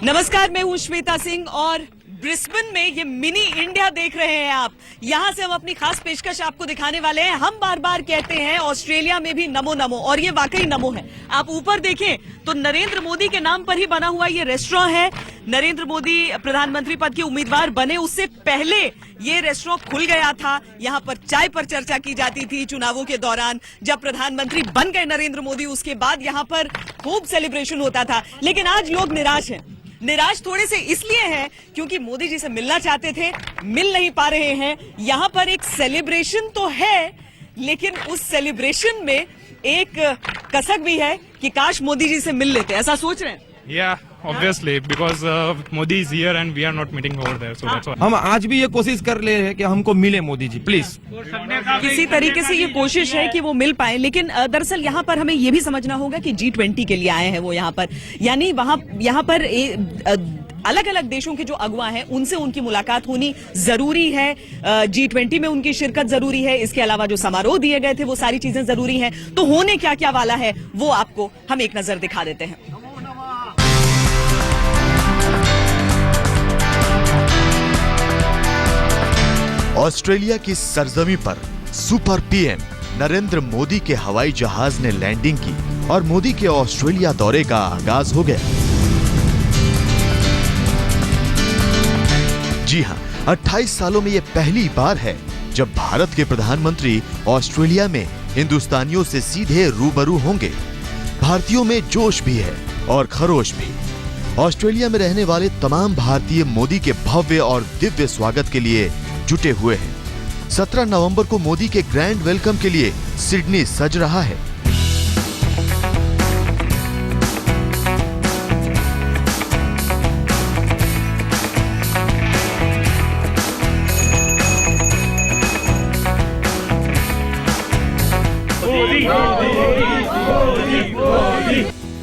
नमस्कार, मैं हूं श्वेता सिंह और ब्रिस्बेन में ये मिनी इंडिया देख रहे हैं आप। यहां से हम अपनी खास पेशकश आपको दिखाने वाले हैं। हम बार बार कहते हैं ऑस्ट्रेलिया में भी नमो नमो, और ये वाकई नमो है। आप ऊपर देखें तो नरेंद्र मोदी के नाम पर ही बना हुआ ये रेस्टोरेंट है। नरेंद्र मोदी प्रधानमंत्री पद के उम्मीदवार बने उससे पहले ये रेस्टोरेंट खुल गया था। यहाँ पर चाय पर चर्चा की जाती थी चुनावों के दौरान। जब प्रधानमंत्री बन गए नरेंद्र मोदी उसके बाद यहाँ पर खूब सेलिब्रेशन होता था। लेकिन आज लोग निराश हैं। निराश थोड़े से इसलिए हैं क्योंकि मोदी जी से मिलना चाहते थे, मिल नहीं पा रहे हैं। यहाँ पर एक सेलिब्रेशन तो है, लेकिन उस सेलिब्रेशन में एक कसक भी है कि काश मोदी जी से मिल लेते। ऐसा सोच रहे हैं? Yeah, obviously, because Modi is here and we are not meeting over there, so that's why. हम आज भी ये कोशिश कर रहे हैं कि हमको मिले मोदी जी, प्लीज। किसी तरीके से ये कोशिश है कि वो मिल पाए, लेकिन दरअसल यहाँ पर हमें ये भी समझना होगा कि G20 के लिए आए हैं वो यहाँ पर, यानी यहाँ पर अलग अलग देशों के जो अगुवा हैं उनसे उनकी मुलाकात होनी जरूरी है। G20 में उनकी शिरकत जरूरी है। इसके अलावा जो समारोह दिए गए थे वो सारी चीजें जरूरी हैं। तो होने क्या क्या वाला है वो आपको हम एक नजर दिखा देते हैं। ऑस्ट्रेलिया की सरजमी पर सुपर पीएम नरेंद्र मोदी के हवाई जहाज ने लैंडिंग की और मोदी के ऑस्ट्रेलिया दौरे का आगाज हो गया। जी हां, 28 सालों में यह पहली बार है जब भारत के प्रधानमंत्री ऑस्ट्रेलिया में हिंदुस्तानियों से सीधे रूबरू होंगे। भारतीयों में जोश भी है और खरोश भी। ऑस्ट्रेलिया में रहने वाले तमाम भारतीय मोदी के भव्य और दिव्य स्वागत के लिए जुटे हुए हैं। 17 नवंबर को मोदी के ग्रैंड वेलकम के लिए सिडनी सज रहा है।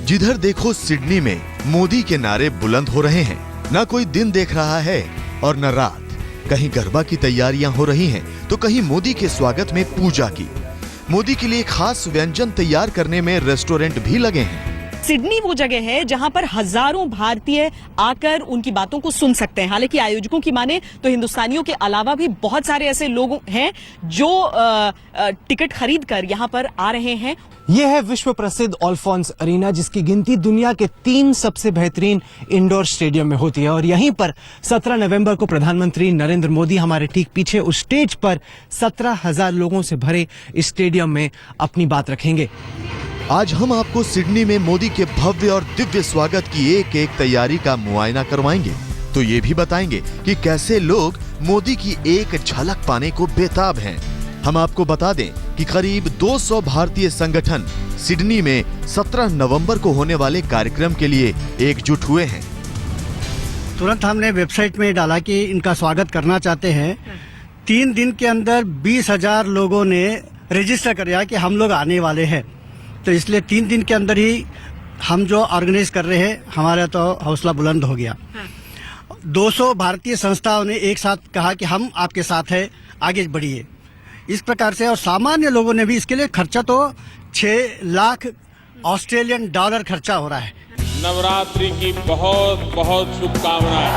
जिधर देखो सिडनी में मोदी के नारे बुलंद हो रहे हैं। ना कोई दिन देख रहा है और न रात। कहीं गरबा की तैयारियां हो रही हैं, तो कहीं मोदी के स्वागत में पूजा की। मोदी के लिए खास व्यंजन तैयार करने में रेस्टोरेंट भी लगे हैं। सिडनी वो जगह है जहां पर हजारों भारतीय आकर उनकी बातों को सुन सकते हैं। हालांकि आयोजकों की माने तो हिंदुस्तानियों के अलावा भी बहुत सारे ऐसे लोग हैं जो टिकट खरीद कर यहां पर आ रहे हैं। यह है विश्व प्रसिद्ध अल्फोंस अरीना, जिसकी गिनती दुनिया के 3 सबसे बेहतरीन इंडोर स्टेडियम में होती है। और यहीं पर 17 नवंबर को प्रधानमंत्री नरेंद्र मोदी हमारे ठीक पीछे उस स्टेज पर 17,000 लोगों से भरे इस स्टेडियम में अपनी बात रखेंगे। आज हम आपको सिडनी में मोदी के भव्य और दिव्य स्वागत की एक एक तैयारी का मुआयना करवाएंगे। तो ये भी बताएंगे कि कैसे लोग मोदी की एक झलक पाने को बेताब हैं। हम आपको बता दें कि करीब 200 भारतीय संगठन सिडनी में 17 नवंबर को होने वाले कार्यक्रम के लिए एकजुट हुए हैं। तुरंत हमने वेबसाइट में डाला कि इनका स्वागत करना चाहते हैं। 3 दिन के अंदर 20,000 लोगों ने रजिस्टर किया कि हम लोग आने वाले हैं। तो इसलिए 3 दिन के अंदर ही हम जो ऑर्गेनाइज कर रहे हैं, हमारा तो हौसला बुलंद हो गया। 200 भारतीय संस्थाओं ने एक साथ कहा कि हम आपके साथ हैं, आगे बढ़िए। इस प्रकार से, और सामान्य लोगों ने भी इसके लिए खर्चा तो 6 लाख ऑस्ट्रेलियन डॉलर खर्चा हो रहा है। नवरात्रि की बहुत बहुत शुभकामनाएं।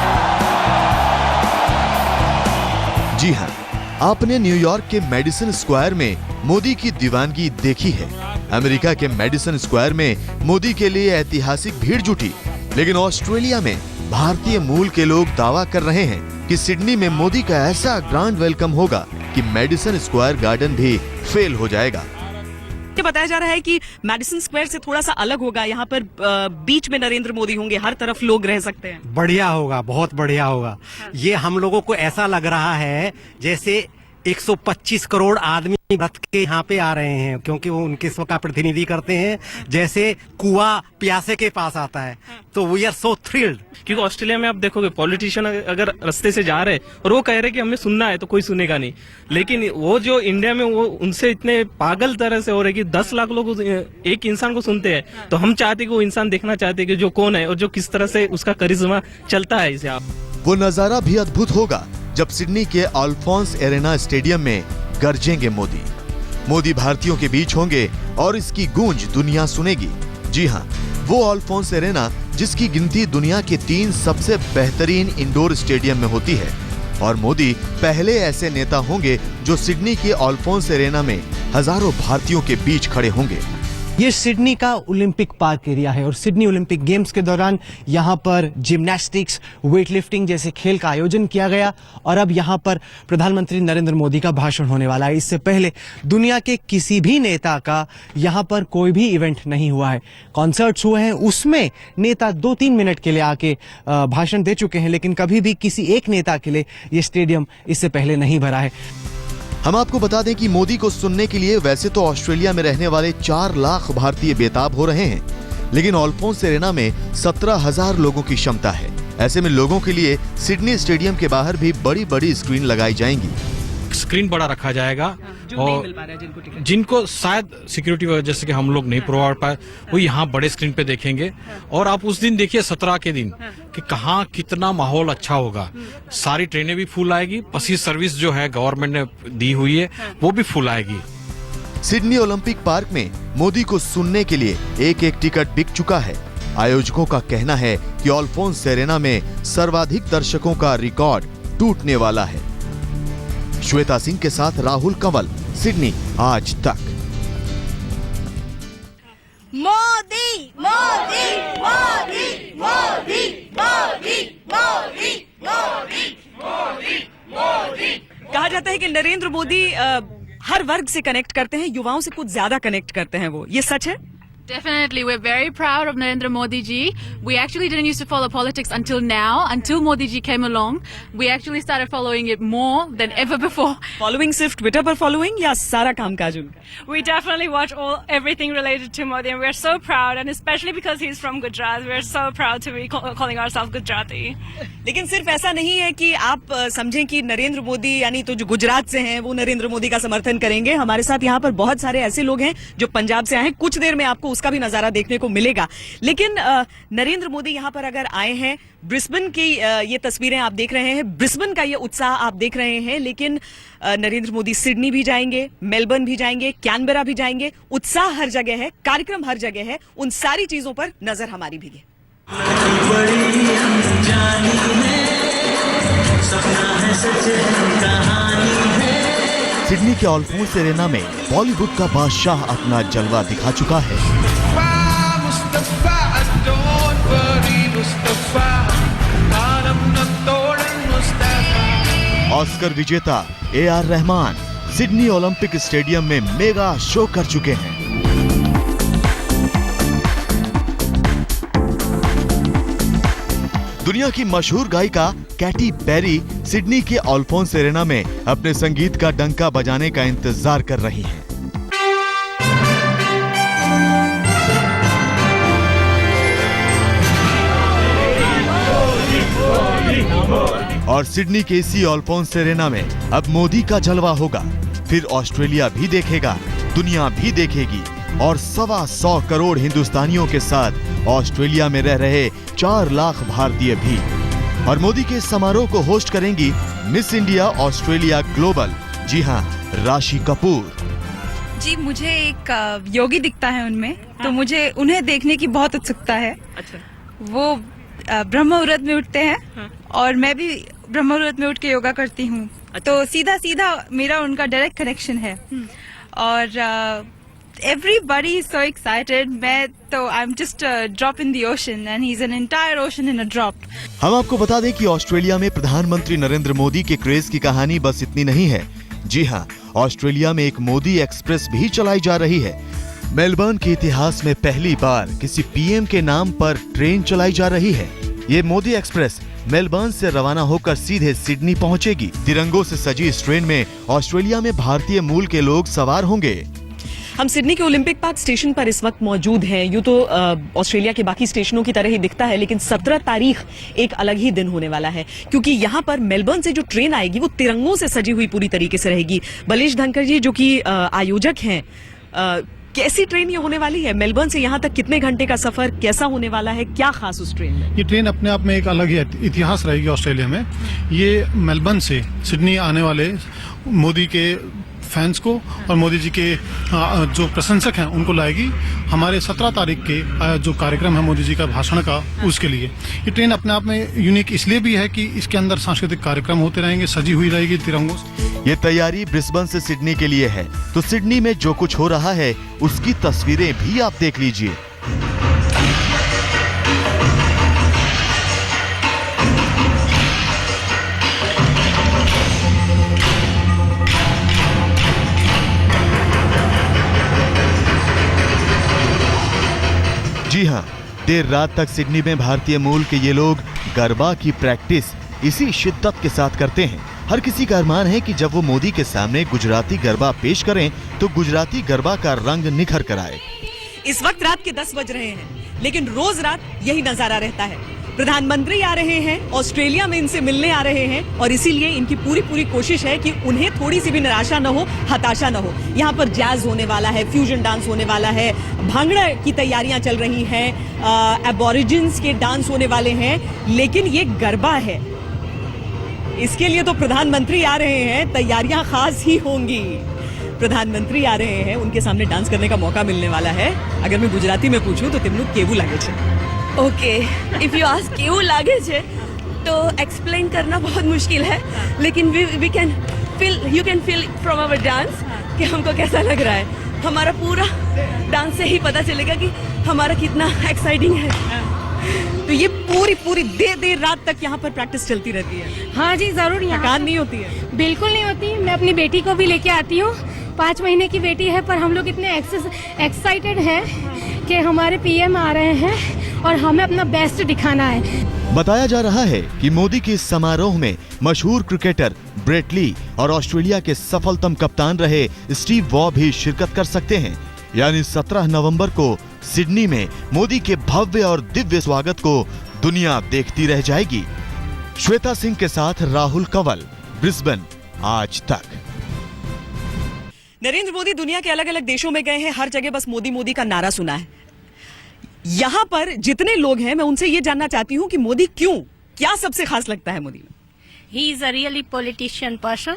जी हाँ, आपने न्यूयॉर्क के मेडिसन स्क्वायर में मोदी की दीवानगी देखी है। अमेरिका के मेडिसन स्क्वायर में मोदी के लिए ऐतिहासिक भीड़ जुटी। लेकिन ऑस्ट्रेलिया में भारतीय मूल के लोग दावा कर रहे हैं कि सिडनी में मोदी का ऐसा ग्रैंड वेलकम होगा कि मेडिसन स्क्वायर गार्डन भी फेल हो जाएगा। ये बताया जा रहा है कि मेडिसन स्क्वायर से थोड़ा सा अलग होगा। यहाँ पर बीच में नरेंद्र मोदी होंगे, हर तरफ लोग रह सकते हैं। बढ़िया होगा, बहुत बढ़िया होगा। ये हम लोगों को ऐसा लग रहा है जैसे 125 करोड़ आदमी रथ के यहाँ पे आ रहे हैं, क्योंकि वो उनके स्व का प्रतिनिधि करते हैं। जैसे कुआं प्यासे के पास आता है, तो वी आर सो थ्रिल्ड। क्योंकि ऑस्ट्रेलिया में आप देखोगे पॉलिटिशियन अगर रास्ते से जा रहे और वो कह रहे कि हमें सुनना है, तो कोई सुनेगा नहीं। लेकिन वो जो इंडिया में वो उनसे इतने पागल तरह से हो रहे कि 10 लाख लोग एक इंसान को सुनते हैं। तो हम चाहते कि वो इंसान देखना चाहते कि जो कौन है और जो किस तरह से उसका करिश्मा चलता है। इसे आप वो नजारा भी अद्भुत होगा जब सिडनी के अल्फोंस एरेना स्टेडियम में गरजेंगे मोदी। मोदी भारतीयों के बीच होंगे और इसकी गूंज दुनिया सुनेगी। जी हाँ, वो अल्फोंस एरेना जिसकी गिनती दुनिया के 3 सबसे बेहतरीन इंडोर स्टेडियम में होती है। और मोदी पहले ऐसे नेता होंगे जो सिडनी के अल्फोंस एरेना में हजारों भारतीयों के बीच खड़े होंगे। ये सिडनी का ओलंपिक पार्क एरिया है और सिडनी ओलंपिक गेम्स के दौरान यहाँ पर जिम्नास्टिक्स, वेटलिफ्टिंग जैसे खेल का आयोजन किया गया और अब यहाँ पर प्रधानमंत्री नरेंद्र मोदी का भाषण होने वाला है। इससे पहले दुनिया के किसी भी नेता का यहाँ पर कोई भी इवेंट नहीं हुआ है। कॉन्सर्ट्स हुए हैं, उसमें नेता 2-3 मिनट के लिए आके भाषण दे चुके हैं, लेकिन कभी भी किसी एक नेता के लिए ये स्टेडियम इससे पहले नहीं भरा है। हम आपको बता दें कि मोदी को सुनने के लिए वैसे तो ऑस्ट्रेलिया में रहने वाले 4 लाख भारतीय बेताब हो रहे हैं, लेकिन अल्फोंस एरेना में 17,000 लोगों की क्षमता है। ऐसे में लोगों के लिए सिडनी स्टेडियम के बाहर भी बड़ी बड़ी स्क्रीन लगाई जाएंगी। स्क्रीन बड़ा रखा जाएगा जो और नहीं मिल पा रहा है जिनको टिकट। जिनको शायद सिक्योरिटी वजह जैसे कि हम लोग नहीं प्रोवाइड पाए, वो यहाँ बड़े स्क्रीन पे देखेंगे। और आप उस दिन देखिए 17 के दिन कि कहाँ कितना माहौल अच्छा होगा। सारी ट्रेनें भी फुल आएगी, बसेस सर्विस जो है गवर्नमेंट ने दी हुई है वो भी फुल आएगी। सिडनी ओलंपिक पार्क में मोदी को सुनने के लिए एक टिकट बिक चुका है। आयोजकों का कहना है कि अल्फोंस एरेना में सर्वाधिक दर्शकों का रिकॉर्ड टूटने वाला है। श्वेता सिंह के साथ राहुल कंवल, सिडनी आज तक। मोदी मोदी मोदी मोदी मोदी मोदी मोदी मोदी मोदी। कहा जाता है कि नरेंद्र मोदी हर वर्ग से कनेक्ट करते हैं, युवाओं से कुछ ज्यादा कनेक्ट करते हैं वो, ये सच है? Definitely, we're very proud of Narendra Modi ji. We actually didn't used to follow politics until now. Until Modi ji came along, we actually started following it more than ever before. Following सिर्फ Twitter पर following या सारा कामकाज उनका? We definitely watch everything related to Modi, and we're so proud, and especially because he's from Gujarat, we're so proud to be calling ourselves Gujarati. लेकिन सिर्फ ऐसा नहीं है कि आप समझें कि नरेंद्र मोदी यानी तो जो गुजरात से हैं वो नरेंद्र मोदी का समर्थन करेंगे। हमारे साथ यहाँ पर बहुत सारे ऐसे लोग हैं जो पंजाब से आए हैं। कुछ देर में आपको उसका भी नजारा देखने को मिलेगा। लेकिन नरेंद्र मोदी यहाँ पर अगर आए हैं, ब्रिस्बेन की ये तस्वीरें आप देख रहे हैं, ब्रिस्बेन का ये उत्साह आप देख रहे हैं, लेकिन नरेंद्र मोदी सिडनी भी जाएंगे, मेलबर्न भी जाएंगे, कैनबरा भी जाएंगे। उत्साह हर जगह है, कार्यक्रम हर जगह है। उन सारी चीजों पर नजर हमारी भी है। सिडनी के अल्फोंस एरेना में बॉलीवुड का बादशाह अपना जलवा दिखा चुका है। ऑस्कर विजेता AR Rahman Sydney Olympic stadium में मेगा शो कर चुके हैं। दुनिया की मशहूर गायिका कैटी पेरी सिडनी के अल्फोंस एरेना में अपने संगीत का डंका बजाने का इंतजार कर रही हैं। और सिडनी के इसी अल्फोंस एरेना में अब मोदी का जलवा होगा। फिर ऑस्ट्रेलिया भी देखेगा, दुनिया भी देखेगी और 125 करोड़ हिंदुस्तानियों के साथ ऑस्ट्रेलिया में रह रहे 4 लाख भारतीय भी। और मोदी के समारोह को होस्ट करेंगी मिस इंडिया ऑस्ट्रेलिया ग्लोबल, जी हाँ, राशि कपूर। जी, मुझे एक योगी दिखता है उनमें, तो मुझे उन्हें देखने की बहुत उत्सुकता है। अच्छा। वो ब्रह्म मुहूर्त में उठते हैं और मैं भी ब्रह्म मुहूर्त में उठ के योगा करती हूँ। तो सीधा सीधा मेरा उनका डायरेक्ट कनेक्शन है। और everybody is so excited. I'm just a drop in the ocean and he's an entire ocean in a drop. हम आपको बता दें कि ऑस्ट्रेलिया में प्रधानमंत्री नरेंद्र मोदी के क्रेज की कहानी बस इतनी नहीं है। जी हाँ, ऑस्ट्रेलिया में एक मोदी एक्सप्रेस भी चलाई जा रही है। मेलबर्न के इतिहास में पहली बार किसी पीएम के नाम पर ट्रेन चलाई जा रही है। ये मोदी एक्सप्रेस मेलबर्न से रवाना होकर सीधे सिडनी पहुंचेगी। तिरंगों से सजी इस ट्रेन में ऑस्ट्रेलिया में भारतीय मूल के लोग सवार होंगे। हम सिडनी के ओलंपिक पार्क स्टेशन पर इस वक्त मौजूद हैं। यूं तो ऑस्ट्रेलिया के बाकी स्टेशनों की तरह ही दिखता है, लेकिन 17 तारीख एक अलग ही दिन होने वाला है, क्योंकि यहाँ पर मेलबर्न से जो ट्रेन आएगी वो तिरंगों से सजी हुई पूरी तरीके से रहेगी। बलेश धनखड़ जी जो कि आयोजक हैं, कैसी ट्रेन ये होने वाली है? मेलबर्न से यहाँ तक कितने घंटे का सफर, कैसा होने वाला है, क्या खास उस ट्रेन में? ये ट्रेन अपने आप में एक अलग ही इतिहास रहेगी ऑस्ट्रेलिया में। ये मेलबर्न से सिडनी आने वाले मोदी के फैंस को और मोदी जी के जो प्रशंसक हैं उनको लाएगी हमारे 17 तारीख के जो कार्यक्रम है मोदी जी का भाषण का, उसके लिए। ये ट्रेन अपने आप में यूनिक इसलिए भी है कि इसके अंदर सांस्कृतिक कार्यक्रम होते रहेंगे, सजी हुई रहेगी तिरंगों से। ये तैयारी ब्रिस्बेन से सिडनी के लिए है, तो सिडनी में जो कुछ हो रहा है उसकी तस्वीरें भी आप देख लीजिए। जी हाँ, देर रात तक सिडनी में भारतीय मूल के ये लोग गरबा की प्रैक्टिस इसी शिद्दत के साथ करते हैं। हर किसी का अरमान है कि जब वो मोदी के सामने गुजराती गरबा पेश करें तो गुजराती गरबा का रंग निखर कर आए। इस वक्त रात के 10 बज रहे हैं, लेकिन रोज रात यही नजारा रहता है। प्रधानमंत्री आ रहे हैं, ऑस्ट्रेलिया में इनसे मिलने आ रहे हैं, और इसीलिए इनकी पूरी कोशिश है कि उन्हें थोड़ी सी भी निराशा न हो, हताशा न हो। यहाँ पर जैज होने वाला है, फ्यूजन डांस होने वाला है, भांगड़ा की तैयारियां चल रही हैं, एबोरिजिन्स के डांस होने वाले हैं, लेकिन ये गरबा है। इसके लिए तो प्रधानमंत्री आ रहे हैं, तैयारियां खास ही होंगी। प्रधानमंत्री आ रहे हैं, उनके सामने डांस करने का मौका मिलने वाला है। अगर मैं गुजराती में पूछूं तो तेमनु केवू लागे छे? ओके, इफ यू आस्क केवू लागे छे तो एक्सप्लेन करना बहुत मुश्किल है, लेकिन we can feel, you can feel from our dance कि हमको कैसा लग रहा है। हमारा पूरा डांस से ही पता चलेगा कि हमारा कितना एक्साइटिंग है। तो ये पूरी देर रात तक यहाँ पर प्रैक्टिस चलती रहती है? हाँ जी, जरूर। यहाँ थकान नहीं होती है? बिल्कुल नहीं होती। मैं अपनी बेटी को भी लेके आती हूँ, 5 महीने की बेटी है, पर हम लोग इतने एक्साइटेड हैं कि हमारे पीएम आ रहे हैं और हमें अपना बेस्ट दिखाना है। बताया जा रहा है कि मोदी के इस समारोह में मशहूर क्रिकेटर ब्रेट ली और ऑस्ट्रेलिया के सफलतम कप्तान रहे स्टीव वॉ भी शिरकत कर सकते हैं। यानी 17 नवंबर को सिडनी में मोदी के भव्य और दिव्य स्वागत को दुनिया देखती रह जाएगी। श्वेता सिंह के साथ राहुल कंवल, ब्रिस्बेन, आज तक। नरेंद्र मोदी दुनिया के अलग अलग देशों में गए हैं, हर जगह बस मोदी मोदी का नारा सुना है। यहाँ पर जितने लोग हैं, मैं उनसे ये जानना चाहती हूँ कि मोदी क्यों, क्या सबसे खास लगता है मोदी में? He is a really politician person.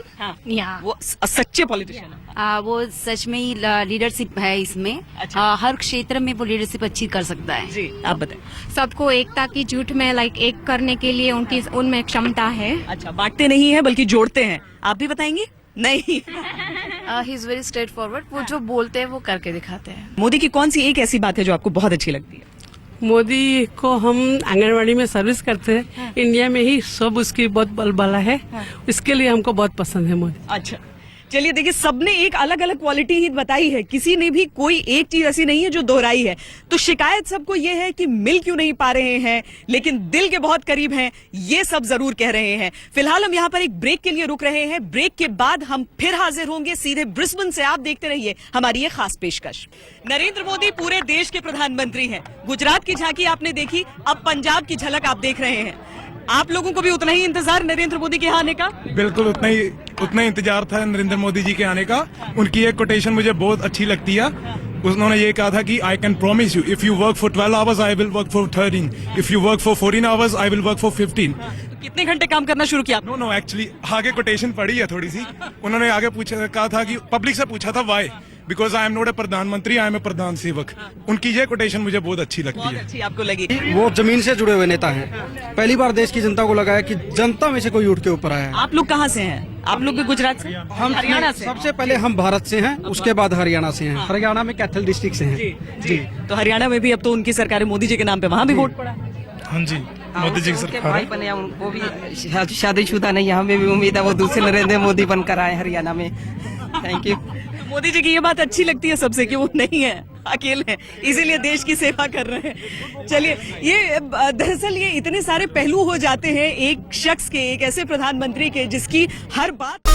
वो सच्चे पॉलिटिशियन है। वो सच में ही लीडरशिप है इसमें। अच्छा। हर क्षेत्र में वो लीडरशिप अच्छी कर सकता है। जी, आप बताएं। सबको एकता की जुट में एक करने के लिए उनमें क्षमता है। अच्छा, बांटते नहीं है बल्कि जोड़ते हैं। आप भी बताएंगे? नहीं। He is very straight forward. वो जो बोलते हैं वो करके दिखाते हैं। मोदी की कौन सी एक ऐसी बात है जो आपको बहुत अच्छी लगती है? मोदी को हम आंगनवाड़ी में सर्विस करते हैं, इंडिया में ही सब उसकी बहुत बलबला है, इसके लिए हमको बहुत पसंद है मोदी। अच्छा, चलिए देखिए, सबने एक अलग अलग क्वालिटी ही बताई है, किसी ने भी कोई एक चीज ऐसी नहीं है जो दोहराई है। तो शिकायत सबको ये है कि मिल क्यों नहीं पा रहे हैं, लेकिन दिल के बहुत करीब हैं, ये सब जरूर कह रहे हैं। फिलहाल हम यहाँ पर एक ब्रेक के लिए रुक रहे हैं। ब्रेक के बाद हम फिर हाजिर होंगे सीधे ब्रिस्बेन से। आप देखते रहिए हमारी ये खास पेशकश। नरेंद्र मोदी पूरे देश के प्रधानमंत्री हैं। गुजरात की झांकी आपने देखी, अब पंजाब की झलक आप देख रहे हैं। आप लोगों को भी उतना ही इंतजार नरेंद्र मोदी के आने का? बिल्कुल उतना ही इंतजार था नरेंद्र मोदी जी के आने का। उनकी एक कोटेशन मुझे बहुत अच्छी लगती है। उन्होंने ये कहा था कि I can promise you, if you work for 12 hours I will work for 13, if you work for 14 hours I will work for 15। तो कितने घंटे काम करना शुरू किया? नो एक्चुअली आगे कोटेशन पड़ी है थोड़ी सी। उन्होंने आगे कहा था कि पब्लिक से पूछा था why, because I am not a प्रधानमंत्री, आई एम ए प्रधान सेवक। उनकी ये कोटेशन मुझे बहुत अच्छी लगती है। अच्छी आपको लगी? वो जमीन से जुड़े हुए नेता हैं। पहली बार देश की जनता को लगा है कि जनता में से कोई उठ के ऊपर आया है। आप लोग कहाँ से हैं? आप लोग भी गुजरात से? हम हरियाणा से? सबसे पहले हम भारत से हैं, उसके बाद हरियाणा से हैं। हरियाणा में कैथल डिस्ट्रिक्ट से हैं। जी। तो हरियाणा में भी अब तो उनकी सरकार है, मोदी जी के नाम पे वहाँ भी वोट पड़ा। हाँ जी, मोदी जी की सरकार। वो भी शादीशुदा नहीं, हमें भी उम्मीद है वो दूसरे नरेंद्र मोदी बनकर आए हरियाणा में। Thank you. मोदी जी की ये बात अच्छी लगती है सबसे कि वो नहीं है, अकेले हैं, इसीलिए देश की सेवा कर रहे हैं। चलिए, ये दरअसल ये इतने सारे पहलू हो जाते हैं एक शख्स के, एक ऐसे प्रधानमंत्री के जिसकी हर बात